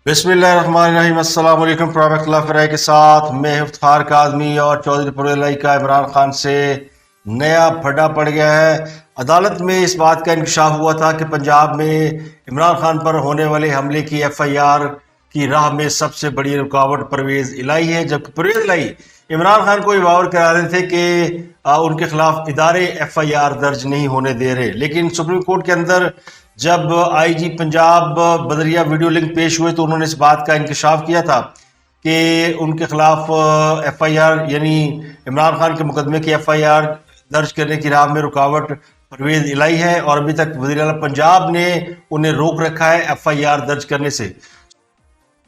बिस्मिल्लाहिर्रहमानिर्रहीम। अस्सलाम वालेकुम रहमतुल्लाहि व के साथ मैं इफ्तिखार काज़मी और चौधरी परवेज़ का इमरान खान से नया फड्डा पड़ गया है। अदालत में इस बात का इंकशाफ हुआ था कि पंजाब में इमरान खान पर होने वाले हमले की FIR की राह में सबसे बड़ी रुकावट परवेज़ इलाही है, जबकि परवेज़ इलाही इमरान खान को बावर करा रहे थे कि उनके खिलाफ इदारे FIR दर्ज नहीं होने दे रहे। लेकिन सुप्रीम कोर्ट के अंदर जब IG पंजाब बदरिया वीडियो लिंक पेश हुए तो उन्होंने इस बात का इंकशाफ किया था कि उनके खिलाफ FIR यानी इमरान खान के मुकदमे की FIR दर्ज करने की राह में रुकावट परवेज़ इलाही है और अभी तक वज़ीर आला पंजाब ने उन्हें रोक रखा है FIR दर्ज करने से।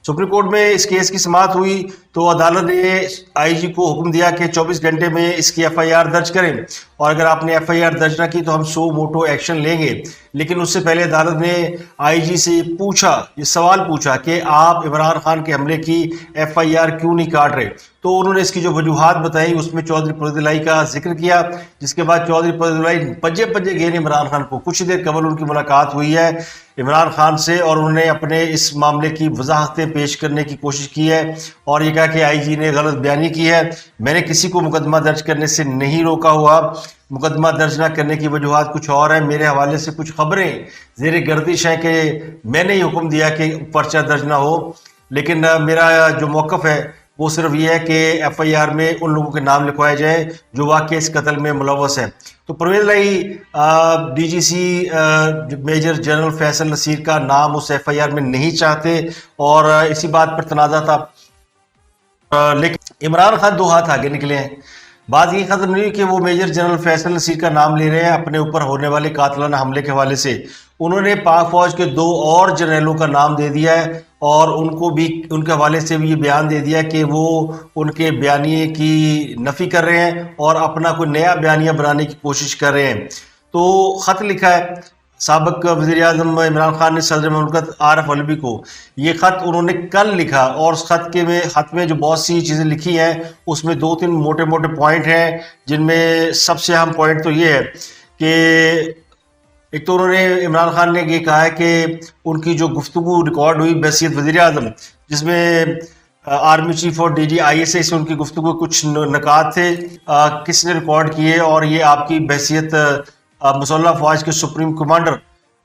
सुप्रीम कोर्ट में इस केस की समाअत हुई तो अदालत ने IG को हुक्म दिया कि 24 घंटे में इसकी FIR दर्ज करें और अगर आपने FIR दर्ज ना की तो हम सो मोटो एक्शन लेंगे। लेकिन उससे पहले अदालत ने IG से ये सवाल पूछा कि आप इमरान खान के हमले की FIR क्यों नहीं काट रहे। तो उन्होंने इसकी जो वजूहात बताई उसमें चौधरी परवेज़ का जिक्र किया, जिसके बाद चौधरी परवेज़ पज्जे पज्जे गए इमरान खान को। कुछ देर कबल उनकी मुलाकात हुई है इमरान खान से और उन्होंने अपने इस मामले की वजाहतें पेश करने की कोशिश की है और ये कहा कि IG ने गलत बयानी की है। मैंने किसी को मुकदमा दर्ज करने से नहीं रोका हुआ, मुकदमा दर्ज न करने की वजूहात कुछ और है। मेरे हवाले से कुछ खबरें ज़ेर गर्दिश हैं कि मैंने ही हुक्म दिया कि परचा दर्ज ना हो, लेकिन मेरा जो मौक़िफ़ है वो सिर्फ ये है कि FIR में उन लोगों के नाम लिखवाए जाए जो वाकई इस कत्ल में मुलव्वस है। तो Parvez Elahi DGC major general Faisal Naseer का नाम उस FIR में नहीं चाहते और इसी बात पर तनाज़ा था। लेकिन इमरान खान दो हाथ आगे निकले हैं। बात ये खत्म नहीं कि वो मेजर जनरल फैसल नसीर का नाम ले रहे हैं अपने ऊपर होने वाले कातलाना हमले के हवाले से। उन्होंने पाक फौज के 2 और जर्नलों का नाम दे दिया है और उनको भी उनके हवाले से भी ये बयान दे दिया कि वो उनके बयानिए की नफ़ी कर रहे हैं और अपना कोई नया बयानिया बनाने की कोशिश कर रहे हैं। तो ख़त लिखा है साबिक़ वज़ीर-ए-आज़म इमरान खान ने सदर मुमलिकत आरिफ अलवी को। ये ख़त उन्होंने कल लिखा और उस ख़त में जो बहुत सी चीज़ें लिखी हैं उसमें 2-3 मोटे मोटे पॉइंट हैं, जिनमें सबसे अहम पॉइंट तो ये है कि एक तो उन्होंने इमरान खान ने ये कहा है कि उनकी जो गुफ्तगू रिकॉर्ड हुई बहैसियत वज़ीर-ए-आज़म, जिसमें आर्मी चीफ और DG ISI से उनकी गुफ्तगू कुछ नकात थे, किसने रिकॉर्ड किए और ये आपकी बहैसियत मुसल्लह फ़ौज के सुप्रीम कमांडर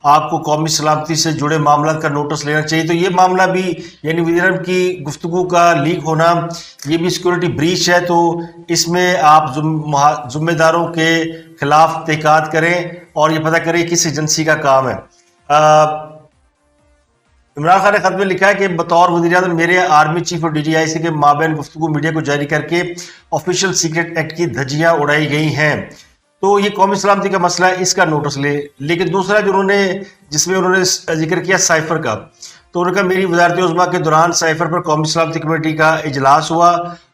आपको कौमी सलामती से जुड़े मामला का नोटिस लेना चाहिए। तो ये मामला भी यानी वज़ीर की गुफ्तगू का लीक होना ये भी सिक्योरिटी ब्रीच है। तो इसमें आप ज़िम्मेदारों के खिलाफ तहक़ीक़ात करें और ये पता करें किस एजेंसी का काम है। इमरान खान ने खत में लिखा है कि बतौर वज़ीर-ए-आज़म मेरे आर्मी चीफ और DG ISI के माबैन गुफ्तगू मीडिया को जारी करके ऑफिशियल सीक्रेट एक्ट की धज्जियाँ उड़ाई गई हैं। तो ये कौमी सलामती का मसला है, इसका नोटिस ले। लेकिन दूसरा जो जिसमें उन्होंने जिक्र किया साइफर का, तो उन्होंने कहा मेरी वज़ारत उज़्मा के दौरान साइफर पर कौमी सलामती कमेटी का इजलास हुआ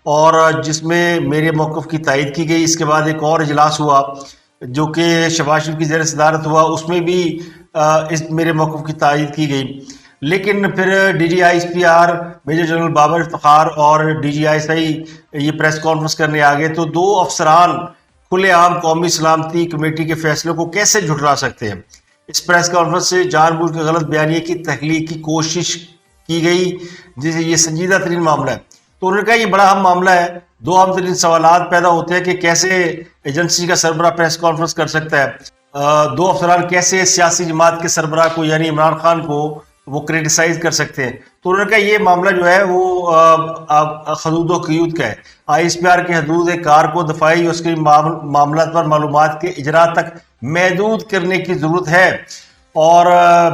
और जिसमें मेरे मौक़िफ़ की तायद की गई। इसके बाद एक और इजलास हुआ जो कि शहबाज शरीफ की ज़ेर सदारत हुआ, उसमें भी इस मेरे मौक़िफ़ की तायद की गई। लेकिन फिर DG ISPR major general Babar Iftikhar और DG ISI ये प्रेस कॉन्फ्रेंस करने आ गए। तो 2 अफसरान खुलेआम कौमी सलामती कमेटी के फैसलों को कैसे झुठला सकते हैं। इस प्रेस कॉन्फ्रेंस से जानबूझ के गलत बयानिए की तख्लीक की कोशिश की गई, जिसे ये संजीदा तरीन मामला है। तो उन्होंने कहा ये बड़ा अहम मामला है। 2 अहम तरीन सवालात पैदा होते हैं कि कैसे एजेंसी का सरबराह प्रेस कॉन्फ्रेंस कर सकता है, 2 अफसरान कैसे सियासी जमात के सरबराह को यानी इमरान खान को वो क्रिटिसाइज कर सकते हैं। तो उन्होंने कहा ये मामला जो है वो हदूद व क़यूद का है। ISPR की हदूद कार को दफाई उसके मामला पर मालूमात के इजरा तक महदूद करने की ज़रूरत है और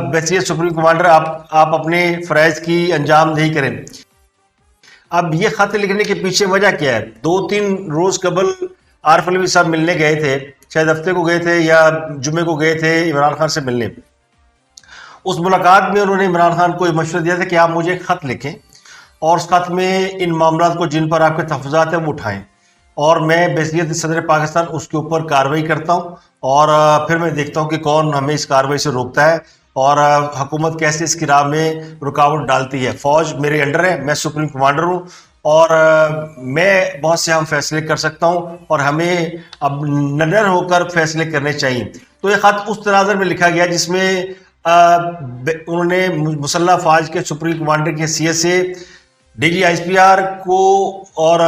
बहैसियत सुप्रीम कमांडर आप अपने फ़राइज़ की अंजामदही करें। अब ये ख़त लिखने के पीछे वजह क्या है? 2-3 रोज़ कबल आरिफ अलवी साहब मिलने गए थे, शायद हफ्ते को गए थे या जुमे को गए थे इमरान खान से मिलने। उस मुलाकात में उन्होंने इमरान खान को मशवरा दिया था कि आप मुझे ख़त लिखें और उस ख़त में इन मामलात को जिन पर आपके तहफ़्फ़ुज़ात हैं वो उठाएं और मैं बहैसियत सदर पाकिस्तान उसके ऊपर कार्रवाई करता हूँ और फिर मैं देखता हूँ कि कौन हमें इस कार्रवाई से रोकता है और हुकूमत कैसे इसकी राह में रुकावट डालती है। फ़ौज मेरे अंडर है, मैं सुप्रीम कमांडर हूँ और मैं बहुत से अहम फैसले कर सकता हूँ और हमें अब निडर होकर फैसले करने चाहिए। तो ये ख़त उस तनाज़र में लिखा गया जिसमें उन्होंने मुसल्लह अफवाज के सुप्रीम कमांडर के सीएसए, डीजीआईएसपीआर को और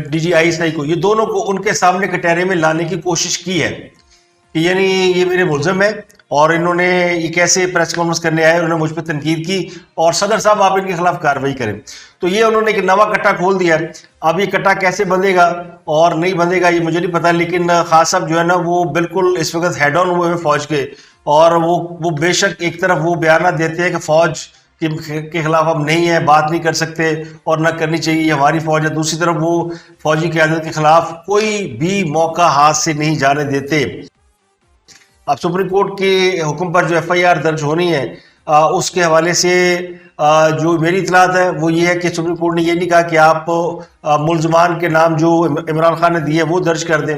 डीजीआईएसआई को, ये दोनों को उनके सामने कटहरे में लाने की कोशिश की है कि यानी ये मेरे मुलजम है और इन्होंने ये कैसे प्रेस कॉन्फ्रेंस करने आए, उन्होंने मुझ पर तनकीद की और सदर साहब आप इनके खिलाफ कार्रवाई करें। तो ये उन्होंने एक नवा कट्टा खोल दिया। अब ये कट्टा कैसे बंधेगा और नहीं बंधेगा ये मुझे नहीं पता, लेकिन खान साहब जो है ना वो बिल्कुल इस वक्त हेड ऑन हुए हैं फौज के, और वो बेशक एक तरफ वो बयान देते हैं कि फौज के खिलाफ हम नहीं है, बात नहीं कर सकते और ना करनी चाहिए, हमारी फौज है, दूसरी तरफ वो फौजी क़यादत के खिलाफ कोई भी मौका हाथ से नहीं जाने देते। अब सुप्रीम कोर्ट के हुक्म पर जो एफआईआर दर्ज होनी है उसके हवाले से जो मेरी इतलात है वो ये है कि सुप्रीम कोर्ट ने ये नहीं कहा कि आप मुलजमान के नाम जो इमरान खान ने दिए वो दर्ज कर दें।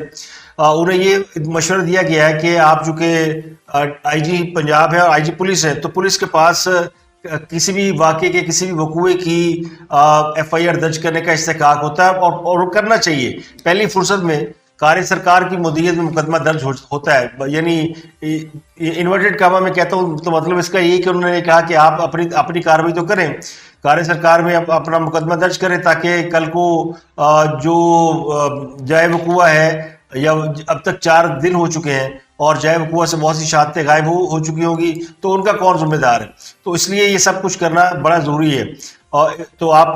उन्हें ये मशवरा दिया गया है कि आप चूँकि आईजी पंजाब है और आईजी पुलिस है, तो पुलिस के पास किसी भी वाक़े के, किसी भी वकूए की एफआईआर दर्ज करने का इस्तेकाक होता है और वो करना चाहिए। पहली फुर्सत में कार्य सरकार की मुद्दत में मुकदमा दर्ज होता है। यानी इन्वर्टेड कामा में कहता हूँ तो मतलब इसका ये कि उन्होंने कहा कि आप अपनी कार्रवाई तो करें, कार्य सरकार में अपना मुकदमा दर्ज करें, ताकि कल को जो जाए वकूआ है, या अब तक 4 दिन हो चुके हैं और जाए वकूआ से बहुत सी शहादतें गायब हो चुकी होंगी, तो उनका कौन जिम्मेदार है। तो इसलिए ये सब कुछ करना बड़ा ज़रूरी है। और तो आप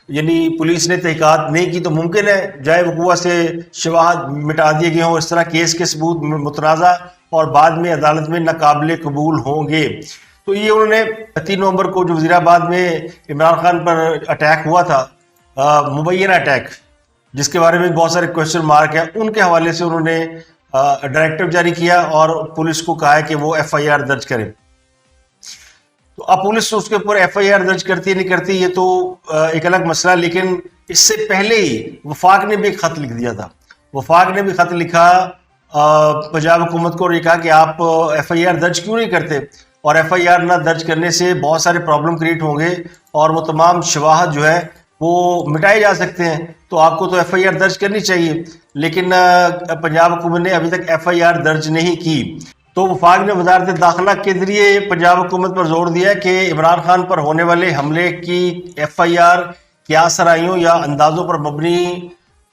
यानी पुलिस ने तहकीकात नहीं की तो मुमकिन है जाए वकूआ से शवाहद मिटा दिए गए हों, इस तरह केस के सबूत मुतनाज़ा और बाद में अदालत में नाकाबिले कबूल होंगे। तो ये उन्होंने 3 नवंबर को जो वज़ीराबाद में इमरान खान पर अटैक हुआ था, मुबैना अटैक, जिसके बारे में बहुत सारे क्वेश्चन मार्क है, उनके हवाले से उन्होंने डायरेक्टिव जारी किया और पुलिस को कहा है कि वो एफआईआर दर्ज करें। तो अब पुलिस उसके ऊपर एफआईआर दर्ज करती है नहीं करती ये तो एक अलग मसला, लेकिन इससे पहले ही वफाक ने भी एक खत लिख दिया था। वफाक ने भी खत लिखा पंजाब हुकूमत को और ये कहा कि आप एफआईआर दर्ज क्यों नहीं करते, और एफआईआर ना दर्ज करने से बहुत सारे प्रॉब्लम क्रिएट होंगे और वो तमाम शवाहद जो है वो मिटाए जा सकते हैं, तो आपको तो एफआईआर दर्ज करनी चाहिए। लेकिन पंजाब हुकूमत ने अभी तक एफआईआर दर्ज नहीं की। तो वफाक ने वजारत दाखिला के जरिए पंजाब हुकूमत पर जोर दिया कि इमरान खान पर होने वाले हमले की एफआईआर क्या सराइयों या अंदाजों पर मबनी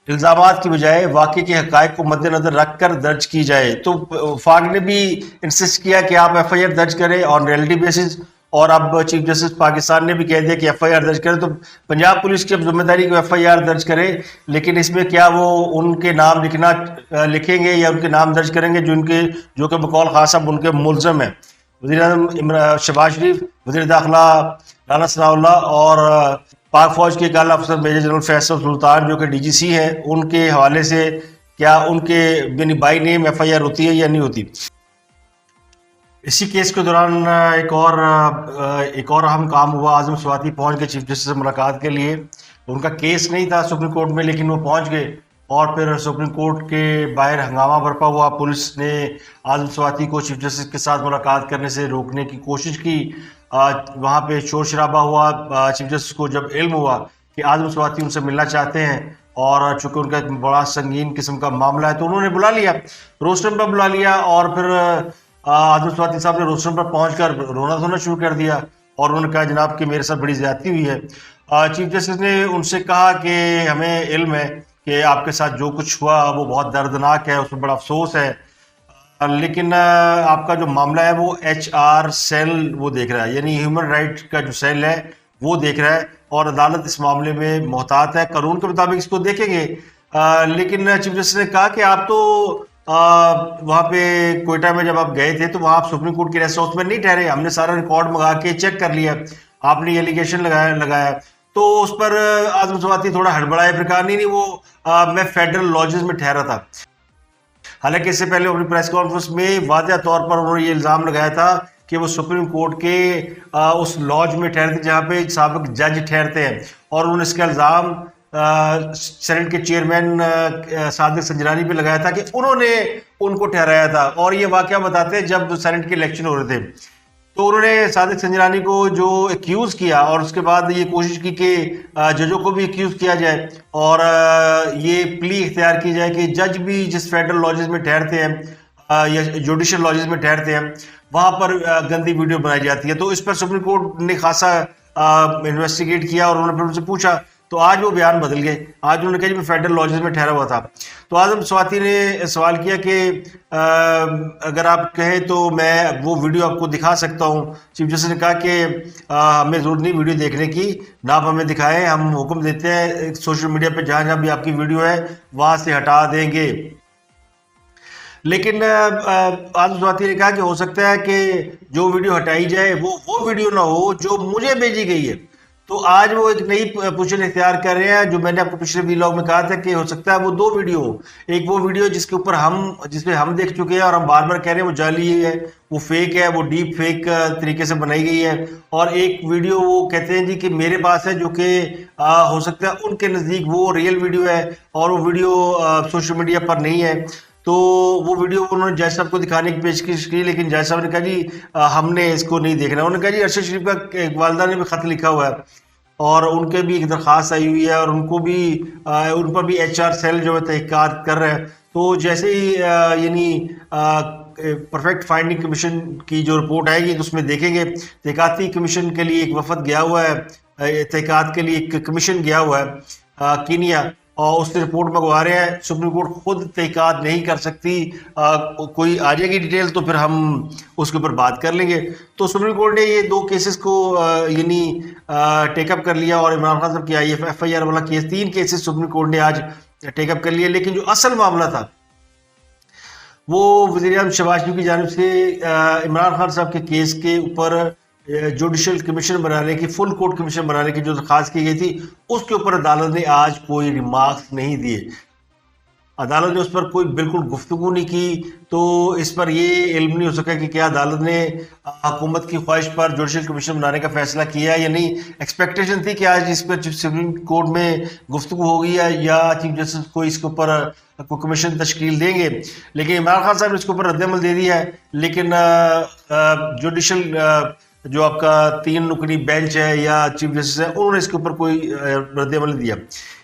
इल्ज़ामात की बजाय वाक़ई के हक़ाइक़ को मद्देनज़र रख कर दर्ज की जाए। तो वफाक ने भी इंसिस्ट किया कि आप एफआईआर दर्ज करें ऑन रियलिटी बेसिस, और अब चीफ जस्टिस पाकिस्तान ने भी कह दिया कि एफआईआर दर्ज करें। तो पंजाब पुलिस की अब जिम्मेदारी को एफआईआर दर्ज करे, लेकिन इसमें क्या वो उनके नाम लिखेंगे या उनके नाम दर्ज करेंगे जो कि बकौल खान साहब उनके मुलजम हैं। वज़ीर-ए-आज़म शहबाज शरीफ, वज़ीर दाखिला राना सनाउल्लाह और पाक फौज के आला अफसर मेजर जनरल फैसल सुल्तान जो कि डीजीसी हैं, उनके हवाले से क्या उनके बाई नेम एफआईआर होती है या नहीं होती। इसी केस के दौरान एक और अहम काम हुआ। आज़म स्वाति पहुंच गए चीफ जस्टिस से मुलाकात के लिए। उनका केस नहीं था सुप्रीम कोर्ट में, लेकिन वो पहुंच गए और फिर सुप्रीम कोर्ट के बाहर हंगामा बरपा हुआ। पुलिस ने आज़म स्वाति को चीफ जस्टिस के साथ मुलाकात करने से रोकने की कोशिश की। वहाँ पे शोर शराबा हुआ। चीफ जस्टिस को जब इल्म हुआ कि आज़म स्वाति उनसे मिलना चाहते हैं और चूँकि उनका एक बड़ा संगीन किस्म का मामला है, तो उन्होंने बुला लिया, रोस्टर पर बुला लिया, और फिर आज़म स्वाति साहब ने रोस्टर पर पहुंचकर रोना धोना शुरू कर दिया और उन्होंने कहा जनाब कि मेरे साथ बड़ी ज़्यादती हुई है। चीफ जस्टिस ने उनसे कहा कि हमें इल्म है कि आपके साथ जो कुछ हुआ वो बहुत दर्दनाक है, उसमें बड़ा अफसोस है, लेकिन आपका जो मामला है वो HR सेल वो देख रहा है, यानी ह्यूमन राइट का जो सेल है वो देख रहा है, और अदालत इस मामले में मोहतात है, कानून के मुताबिक इसको देखेंगे। लेकिन चीफ जस्टिस ने कहा कि आप तो वहाँ पे कोयटा में जब आप गए थे तो वहाँ आप सुप्रीम कोर्ट की रेस्ट हाउस में नहीं ठहरे, हमने सारा रिकॉर्ड मंगा के चेक कर लिया, आपने एलिगेशन लगाया। तो उस पर आज़म स्वाति थोड़ा हड़बड़ाए, फिर कहा नहीं वो मैं फेडरल लॉजेस में ठहरा था। हालांकि इससे पहले अपनी प्रेस कॉन्फ्रेंस में वाज़ह तौर पर उन्होंने ये इल्ज़ाम लगाया था कि वो सुप्रीम कोर्ट के उस लॉज में ठहरते थे जहाँ पे साबिक जज ठहरते हैं, और उन्होंने इसका इल्ज़ाम सेनेट के चेयरमैन सादिक संजरानी पे लगाया था कि उन्होंने उनको ठहराया था। और ये वाकया बताते हैं जब सेनेट के इलेक्शन हो रहे थे तो उन्होंने सादिक संजरानी को जो एक्यूज़ किया और उसके बाद ये कोशिश की कि जजों को भी एक्यूज़ किया जाए और ये प्ली इख्तियार की जाए कि जज भी जिस फेडरल लॉजेस में ठहरते हैं या जुडिशल लॉजेस में ठहरते हैं, वहां पर गंदी वीडियो बनाई जाती है। तो इस पर सुप्रीम कोर्ट ने खासा इन्वेस्टिगेट किया और उन्होंने फिर उनसे पूछा, तो आज वो बयान बदल गए। आज उन्होंने कहा जी मैं फेडरल लॉजेस में ठहरा हुआ था। तो आजम स्वाति ने सवाल किया कि अगर आप कहें तो मैं वो वीडियो आपको दिखा सकता हूँ। चीफ जस्टिस ने कहा कि हमें जरूरत नहीं वीडियो देखने की, ना आप हमें दिखाएं, हम हुक्म देते हैं सोशल मीडिया पे जहाँ जहाँ भी आपकी वीडियो है वहां से हटा देंगे। लेकिन आजम स्वाति ने कहा कि हो सकता है कि जो वीडियो हटाई जाए वो वीडियो ना हो जो मुझे भेजी गई है। तो आज वो एक नई पोजीशन इख्तियार कर रहे हैं, जो मैंने आपको पिछले व्लॉग में कहा था कि हो सकता है वो दो वीडियो हो। एक वो वीडियो जिसमें हम देख चुके हैं और हम बार बार कह रहे हैं वो जाली है, वो फेक है, वो डीप फेक तरीके से बनाई गई है। और एक वीडियो वो कहते हैं जी कि मेरे पास है, जो कि हो सकता है उनके नज़दीक वो रियल वीडियो है और वो वीडियो सोशल मीडिया पर नहीं है। तो वो वीडियो उन्होंने जज साहब को दिखाने की पेशकश की, लेकिन जज साहब ने कहा जी हमने इसको नहीं देखना। उन्होंने कहा जी अरशद शरीफ का एक वालदा ने भी खत लिखा हुआ है और उनके भी एक दरख्वास्त आई हुई है और उनको भी उन पर भी HR सेल जो है तहकीकात कर रहे हैं। तो जैसे ही यानी परफेक्ट फाइंडिंग कमीशन की जो रिपोर्ट आएगी तो उसमें देखेंगे। तहकीकाती कमीशन के लिए एक वफद गया हुआ है, तहकीकात के लिए एक कमीशन गया हुआ है कीनिया, और उससे रिपोर्ट मंगवा रहे हैं। सुप्रीम कोर्ट खुद तहकीकात नहीं कर सकती, कोई आ जाएगी डिटेल तो फिर हम उसके ऊपर बात कर लेंगे। तो सुप्रीम कोर्ट ने ये दो केसेस को यानी टेकअप कर लिया और इमरान खान साहब की FIR वाला केस, 3 केसेस सुप्रीम कोर्ट ने आज टेकअप कर लिया। लेकिन जो असल मामला था वो वज़ीर-ए-आज़म शहबाज शरीफ की जानिब से इमरान खान साहब के केस के ऊपर जुडिशल कमीशन बनाने की, फुल कोर्ट कमीशन बनाने की जो दरख्वास्त की गई थी, उसके ऊपर अदालत ने आज कोई रिमार्क्स नहीं दिए। अदालत ने उस पर कोई बिल्कुल गुफ्तगू नहीं की। तो इस पर ये इल्म नहीं हो सका कि क्या अदालत ने हुकूमत की ख्वाहिश पर जुडिशल कमीशन बनाने का फैसला किया या नहीं। एक्सपेक्टेशन थी कि आज इस पर सुप्रीम कोर्ट में गुफ्तगू होगी या चीफ जस्टिस को इसके ऊपर कोई कमीशन तश्कील देंगे, लेकिन इमरान खान साहब ने इसके ऊपर रद्द-ए-अमल दे दिया है। लेकिन जुडिशल जो आपका 3 नुकनी बेंच है या चीफ जस्टिस है, उन्होंने इसके ऊपर कोई रद्द-ए-अमल नहीं दिया।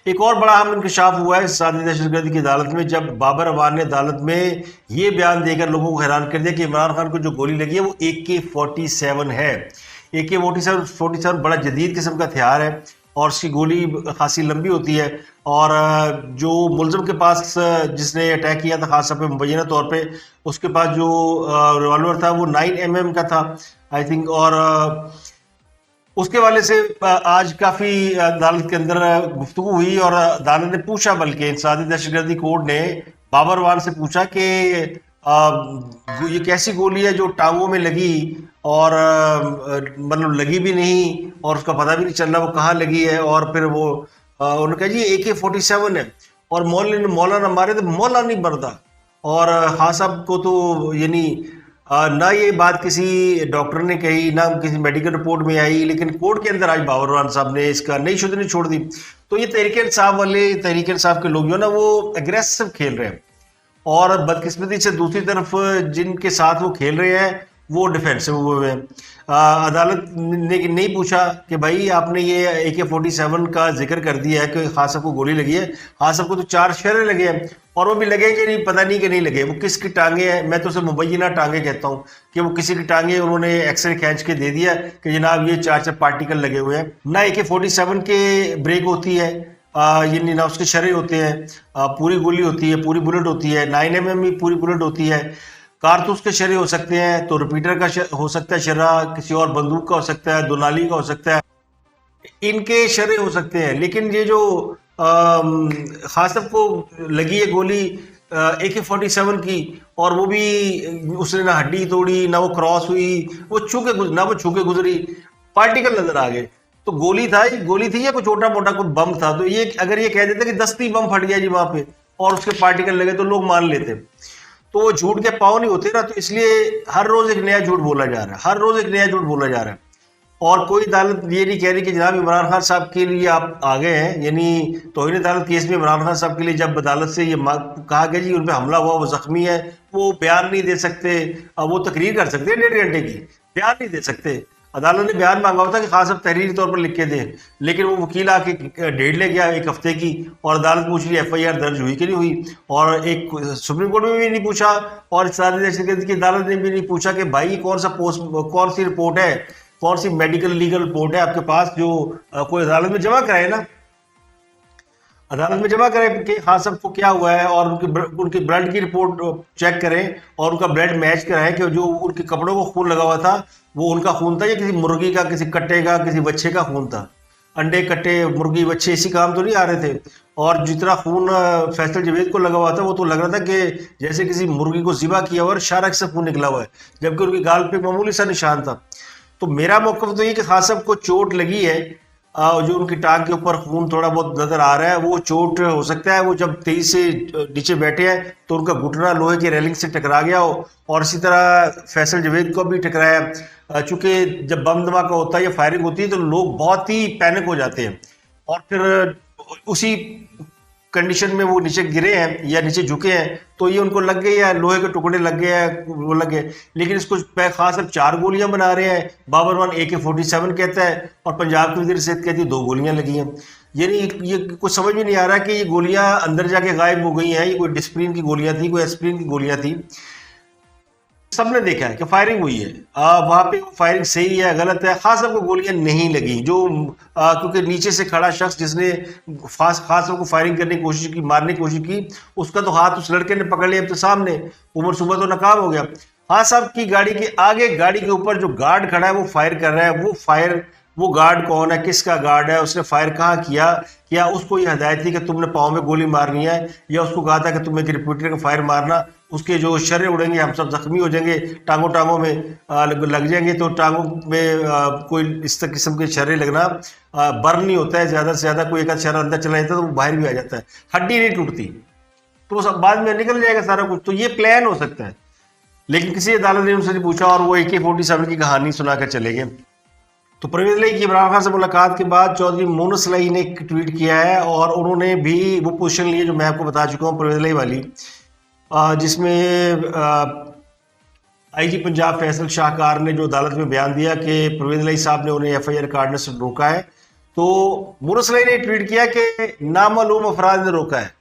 एक और बड़ा अहम इंकशाफ हुआ है सादी दहशतगर्दी की अदालत में, जब बाबर अवान ने अदालत में ये बयान देकर लोगों को हैरान कर दिया कि इमरान खान को जो गोली लगी है वो AK-47 है। AK-47 बड़ा जदीद किस्म का हथियार है और उसकी गोली खासी लंबी होती है। और जो मुलज़िम के पास जिसने अटैक किया था खास तौर पे मुबैना तौर पे, उसके पास जो रिवॉल्वर था वो 9mm का था आई थिंक। और उसके वाले से आज काफ़ी अदालत के अंदर गुफ्तगू हुई और अदालत ने पूछा, बल्कि इंसादी दहशतगर्दी कोर्ट ने बाबर अवान से पूछा कि ये कैसी गोली है जो टांगों में लगी और मतलब लगी भी नहीं और उसका पता भी नहीं चल रहा वो कहाँ लगी है। और फिर वो उन्होंने कहा जी AK-47 है और मौला ना मारे तो मौला नहीं मरता। और हाँ साहब को तो यानी ना ये बात किसी डॉक्टर ने कही, ना किसी मेडिकल रिपोर्ट में आई, लेकिन कोर्ट के अंदर आज बाबर अवान साहब ने इसका नई शुद्धनी छोड़ दी। तो ये तहरीक इंसाफ वाले, तहरीक इंसाफ के लोग जो ना वो एग्रेसिव खेल रहे हैं और बदकिस्मती से दूसरी तरफ जिनके साथ वो खेल रहे हैं वो डिफेंसिव हुए हैं। अदालत ने नहीं पूछा कि भाई आपने ये AK-47 का जिक्र कर दिया है कि खान साहब को गोली लगी है, खान साहब को तो 4 शेरे लगे हैं और वो भी लगे कि नहीं पता नहीं कि नहीं लगे, वो किसकी टांगे हैं। मैं तो उसे मुबैना टांगे कहता हूँ कि वो किसी की टांगे उन्होंने एक्सरे खींच के दे दिया कि जनाब ये 4 पार्टिकल लगे हुए हैं। ना AK-47 के ब्रेक होती है, यानी ना उसके शरे होते हैं, पूरी गोली होती है, पूरी बुलेट होती है, 9mm में पूरी बुलेट होती है। कारतूस के शरे हो सकते हैं तो रिपीटर का हो सकता है शरा, किसी और बंदूक का हो सकता है, दुनाली का हो सकता है, इनके शरे हो सकते हैं। लेकिन ये जो खास साहब को लगी है गोली AK-47 की और वो भी उसने ना हड्डी तोड़ी, ना वो क्रॉस हुई, वो छू के गुजरी, पार्टिकल नजर आ गए। तो गोली थी या कोई छोटा मोटा कोई बम था? तो ये अगर ये कह देते कि दस्ती बम फट गया जी वहां पे और उसके पार्टिकल लगे तो लोग मान लेते, तो वो झूठ के पाँव नहीं होते ना। तो इसलिए हर रोज एक नया झूठ बोला जा रहा है, हर रोज एक नया झूठ बोला जा रहा है। और कोई अदालत ये नहीं कह रही कि जनाब इमरान खान साहब के लिए आप आ गए हैं, यानी तौहीन अदालत केस में इमरान खान साहब के लिए जब अदालत से ये कहा गया जी उन पर हमला हुआ, वो जख्मी है, वो बयान नहीं दे सकते, वो तकरीर कर सकते हैं 1.5 घंटे की, बयान नहीं दे सकते। अदालत ने बयान मांगा हुआ था कि खान साहब तहरीरी तौर पर लिख के दें, लेकिन वो वकील आके डेट ले गया 1 हफ्ते की, और अदालत पूछ रही FIR दर्ज हुई कि नहीं हुई, और एक सुप्रीम कोर्ट में भी नहीं पूछा, और सारी दहशतगर्दी की अदालत ने भी नहीं पूछा कि भाई कौन सी रिपोर्ट है, कौन सी मेडिकल लीगल रिपोर्ट है आपके पास जो कोई अदालत में जमा कराए ना, अदालत में जमा करें कि हाँ सबको क्या हुआ है, और उनकी ब्लड की रिपोर्ट चेक करें और उनका ब्लड मैच कराएं कि जो उनके कपड़ों को खून लगा हुआ था वो उनका खून था या किसी मुर्गी का, किसी कट्टे का, किसी बच्चे का खून था। अंडे कट्टे मुर्गी बच्चे इसी काम तो नहीं आ रहे थे। और जितना खून फैसल जवेद को लगा हुआ था वो तो लग रहा था कि जैसे किसी मुर्गी को ज़िबा किया हुआ और शारक से खून निकला हुआ है, जबकि उनके गाल पे मामूली सा निशान था। तो मेरा मौक़िफ़ तो ये कि खान साहब को चोट लगी है, जो उनकी टांग के ऊपर खून थोड़ा बहुत नजर आ रहा है, वो चोट हो सकता है वो जब तेजी से नीचे बैठे हैं तो उनका घुटना लोहे की रेलिंग से टकरा गया हो, और इसी तरह फैसल जवेद को भी टकराया। चूंकि जब बम धमाका होता है या फायरिंग होती है तो लोग बहुत ही पैनिक हो जाते हैं, और फिर उसी कंडीशन में वो नीचे गिरे हैं या नीचे झुके हैं तो ये उनको लग गए या लोहे के टुकड़े लग गए हैं, वो लग गए। लेकिन इसको खास अब 4 गोलियां बना रहे हैं, बाबर वन AK-47 कहता है और पंजाब की वज़ीर सेहत कहती है 2 गोलियां लगी हैं। यानी ये कुछ समझ में नहीं आ रहा कि ये गोलियां अंदर जाके गायब हो गई हैं, ये कोई डिस्प्रिन की गोलियां थी, कोई एस्प्रिन की गोलियां थी। सबने देखा है कि फायरिंग हुई है, वहां पे फायरिंग सही है गलत है, खास सबको गोलियां नहीं लगी, जो क्योंकि नीचे से खड़ा शख्स जिसने खास सबको फायरिंग करने की कोशिश की, मारने की कोशिश की, उसका तो हाथ उस लड़के ने पकड़ लिया इब्तिसाम ने, उमर सुबह तो नाकाम हो गया। खान साहब की गाड़ी के आगे, गाड़ी के ऊपर जो गार्ड खड़ा है वो फायर कर रहा है, वो गार्ड कौन है, किसका गार्ड है, उसने फायर कहाँ किया, क्या उसको ये हदायत थी कि तुमने पाँव में गोली मारनी है, या उसको कहा था कि तुम एक रिपीटर का फायर मारना, उसके जो शर्रे उड़ेंगे, हम सब जख्मी हो जाएंगे, टांगों में लग जाएंगे, तो टांगों में कोई इस किस्म के शर्रे लगना बर्न नहीं होता है, ज़्यादा से ज़्यादा कोई एक आध शर्रा अंदर चला जाता है तो वो बाहर भी आ जाता है, हड्डी नहीं टूटती, तो सब बाद में निकल जाएगा सारा कुछ। तो ये प्लान हो सकता है, लेकिन किसी अदालत ने उनसे नहीं पूछा और वो AK-47 की कहानी सुना कर चले गए। तो परवेज इलाही की इमरान खान से मुलाकात के बाद चौधरी मोनस इलाही ने एक ट्वीट किया है, और उन्होंने भी वो पोजीशन ली है जो मैं आपको बता चुका हूँ परवेज इलाही वाली, जिसमें IG पंजाब फैसल शाहकार ने जो अदालत में बयान दिया कि परवेज इलाही साहब ने उन्हें FIR काटने से रोका है। तो मोनस इलाही ने ट्वीट किया कि नामालूम अफराद ने रोका है,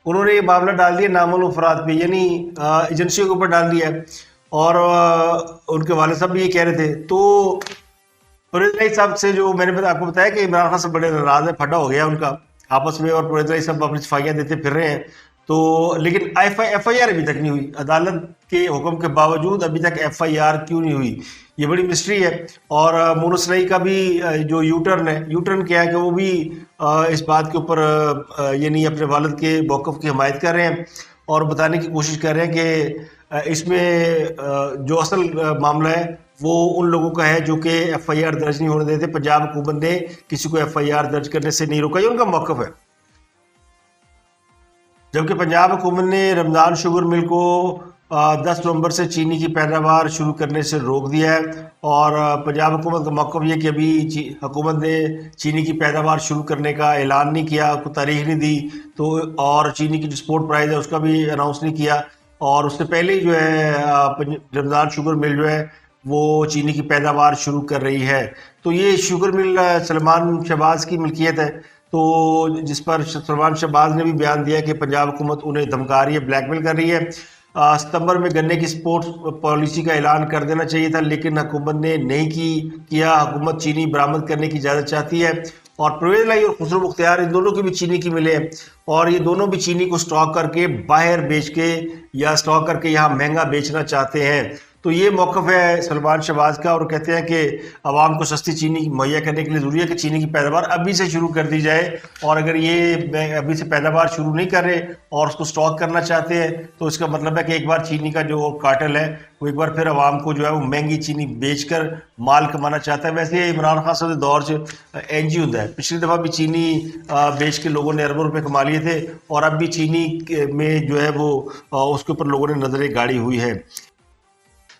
उन्होंने ये मामला डाल दिया नामालूम अफराद पे, यानी एजेंसियों के ऊपर डाल दिया है, और उनके वाले साहब भी ये कह रहे थे। तो परवेज इलाही साहब से जो मैंने आपको बताया कि इमरान खान से बड़े नाराज है, फटा हो गया उनका आपस में, और परवेज इलाही साहब अपनी सफाइयाँ देते फिर रहे हैं। तो लेकिन FIR अभी तक नहीं हुई, अदालत के हुक्म के बावजूद अभी तक FIR क्यों नहीं हुई, ये बड़ी मिस्ट्री है। और मोनस इलाही का भी जो यूटर्न क्या है कि वो भी इस बात के ऊपर यानी अपने वालिद के मौक़िफ़ की हिमायत कर रहे हैं और बताने की कोशिश कर रहे हैं कि इसमें जो असल मामला है वो उन लोगों का है जो कि FIR दर्ज नहीं होने देते। पंजाब हुकूमत ने किसी को FIR दर्ज करने से नहीं रोका, ये उनका मौक़िफ़ है। जबकि पंजाब हुकूमत ने रमज़ान शुगर मिल को 10 नवंबर से चीनी की पैदावार शुरू करने से रोक दिया है, और पंजाब हुकूमत का मौक़िफ़ ये कि अभी हुकूमत ने चीनी की पैदावार शुरू करने का ऐलान नहीं किया, कोई तारीख नहीं दी, तो और चीनी की जो स्पोर्ट प्राइस है उसका भी अनाउंस नहीं किया, और उससे पहले ही जो है रमज़ान शुगर मिल जो है वो चीनी की पैदावार शुरू कर रही है। तो ये शुगर मिल सलमान शहबाज की मिल्कियत है, तो जिस पर सलमान शहबाज ने भी बयान दिया कि पंजाब हुकूमत उन्हें धमका रही है, ब्लैकमेल कर रही है। सितंबर में गन्ने की स्पोर्ट्स पॉलिसी का ऐलान कर देना चाहिए था, लेकिन हुकूमत ने नहीं किया। हुकूमत चीनी बरामद करने की इजाज़त चाहती है, और परवेज इलाही और खुसरो मुख्तियार इन दोनों की भी चीनी की मिले हैं, और ये दोनों भी चीनी को स्टॉक करके बाहर बेच के या स्टॉक करके यहाँ महंगा बेचना चाहते हैं। तो ये मौक़िफ़ है सलमान शहबाज का, और कहते हैं कि आवाम को सस्ती चीनी मुहैया करने के लिए ज़रूरी है कि चीनी की पैदावार अभी से शुरू कर दी जाए, और अगर ये अभी से पैदावार शुरू नहीं कर रहे और उसको स्टॉक करना चाहते हैं तो इसका मतलब है कि एक बार चीनी का जो कार्टेल है वो एक बार फिर आवाम को जो है वो महंगी चीनी बेचकर माल कमाना चाहता है। वैसे इमरान खान साहब के दौर से इंज ही होता है, पिछली दफ़ा भी चीनी बेच के लोगों ने अरबों रुपये कमा लिए थे, और अब भी चीनी में जो है वो उसके ऊपर लोगों ने नज़रें गाड़ी हुई है।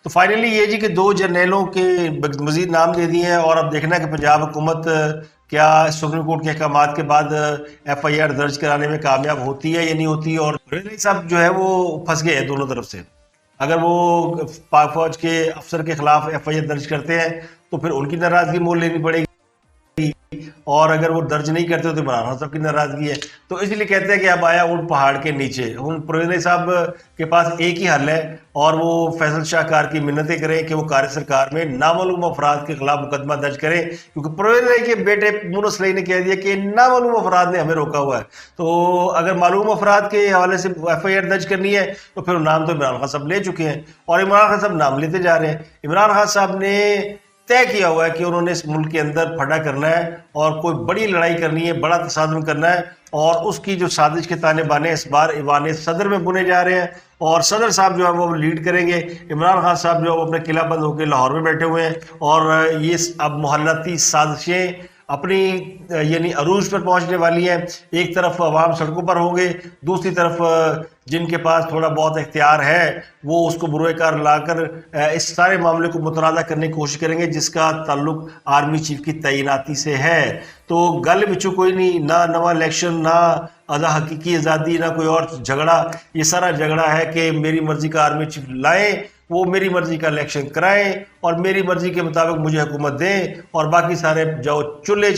तो फाइनली ये जी कि 2 जर्नैलों के मज़ीद नाम दे दिए हैं, और अब देखना है कि पंजाब हुकूमत क्या सुप्रीम कोर्ट के अहकामात के बाद FIR दर्ज कराने में कामयाब होती है या नहीं होती। और परवेज इलाही साहब जो है वो फंस गए हैं दोनों तरफ से, अगर वो पाक फौज के अफसर के खिलाफ FIR दर्ज करते हैं तो फिर उनकी नाराजगी मोल लेनी पड़ेगी, और अगर वो दर्ज नहीं करते तो इमरान खान साहब की नाराजगी है। तो इसलिए कहते हैं कि अब आया ऊंट पहाड़ के नीचे। उन परवेज साहब के पास एक ही हल है, और वो फैसल शाहकार की मिन्नतें करें कि वो कार्य सरकार में नामालूम अफराद के खिलाफ मुकदमा दर्ज करें, क्योंकि परवेज के बेटे मुनस सलई ने कह दिया कि नामालूम अफराद ने हमें रोका हुआ है। तो अगर मालूम अफराद के हवाले से FIR दर्ज करनी है तो फिर नाम तो इमरान खान साहब ले चुके हैं, और इमरान खान साहब नाम लेते जा रहे हैं। इमरान खान साहब ने तय किया हुआ है कि उन्होंने इस मुल्क के अंदर फटा करना है और कोई बड़ी लड़ाई करनी है, बड़ा तसादुम करना है, और उसकी जो साजिश के ताने बाने इस बार ईवान सदर में बुने जा रहे हैं, और सदर साहब जो है वो लीड करेंगे। इमरान खान साहब जो अपने किला बंद होकर लाहौर में बैठे हुए हैं, और ये अब मोहल्लाती साजिशें अपनी यानी अरूज पर पहुंचने वाली है। एक तरफ अवाम सड़कों पर होंगे, दूसरी तरफ जिनके पास थोड़ा बहुत इख्तियार है वो उसको बुरोकार लाकर इस सारे मामले को मुतनाज़ा करने की कोशिश करेंगे, जिसका ताल्लुक आर्मी चीफ की तैनाती से है। तो गल बिचू कोई नहीं, ना नवा इलेक्शन, ना हकीकी आज़ादी, ना कोई और झगड़ा। ये सारा झगड़ा है कि मेरी मर्जी का आर्मी चीफ लाएं, वो मेरी मर्जी का इलेक्शन कराएं और मेरी मर्जी के मुताबिक मुझे हुकूमत दें, और बाकी सारे जाओ चुल्हे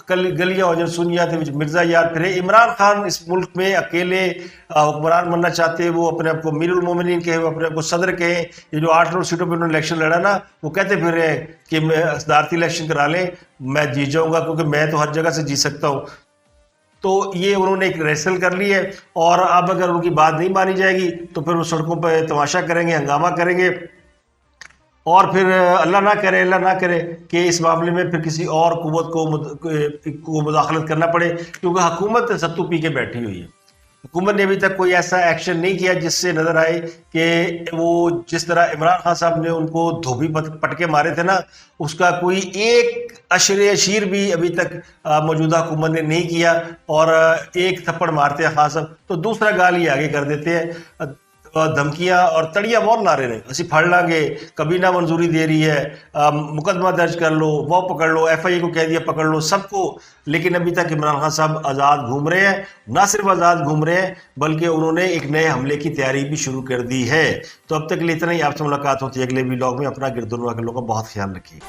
गलियां हो जाए सुनिया मिर्जा यार फिरे। इमरान खान इस मुल्क में अकेले हुक्मरान बनना चाहते हैं। वो अपने आप को मीरुल मोमिनीन कहे, वो अपने आप को सदर कहे। ये जो 8 नौ सीटों पर उन्होंने इलेक्शन लड़ा ना, वो कहते फिर रहे हैं कि मैं सदारती इलेक्शन करा लें, मैं जीत जाऊंगा क्योंकि मैं तो हर जगह से जीत सकता हूँ। तो ये उन्होंने एक रेसल कर ली है, और अब अगर उनकी बात नहीं मानी जाएगी तो फिर वो सड़कों पर तमाशा करेंगे, हंगामा करेंगे, और फिर अल्लाह ना करे कि इस मामले में फिर किसी और कुव्वत को मुदाखलत करना पड़े, क्योंकि हुकूमत सत्तू पी के बैठी हुई है। हुकूमत ने अभी तक कोई ऐसा एक्शन नहीं किया जिससे नजर आए कि वो जिस तरह इमरान खान साहब ने उनको धोबी पटके मारे थे ना, उसका कोई एक अशीर भी अभी तक मौजूदा हुकूमत ने नहीं किया। और एक थप्पड़ मारते हैं खान साहब तो दूसरा गाल ही आगे कर देते हैं, धमकियां और तड़ियां बहुत ला रहे हैं, असी फड़ लांगे, कभी ना मंजूरी दे रही है, मुकदमा दर्ज कर लो, वो पकड़ लो, FIA को कह दिया पकड़ लो सबको। लेकिन अभी तक इमरान खान साहब आज़ाद घूम रहे हैं, ना सिर्फ आज़ाद घूम रहे हैं बल्कि उन्होंने एक नए हमले की तैयारी भी शुरू कर दी है। तो अब तक के लिए इतना ही, आपसे मुलाकात होती है अगले व्लॉग में। अपना गिरदुनवा के लोगों का बहुत ख्याल रखिए।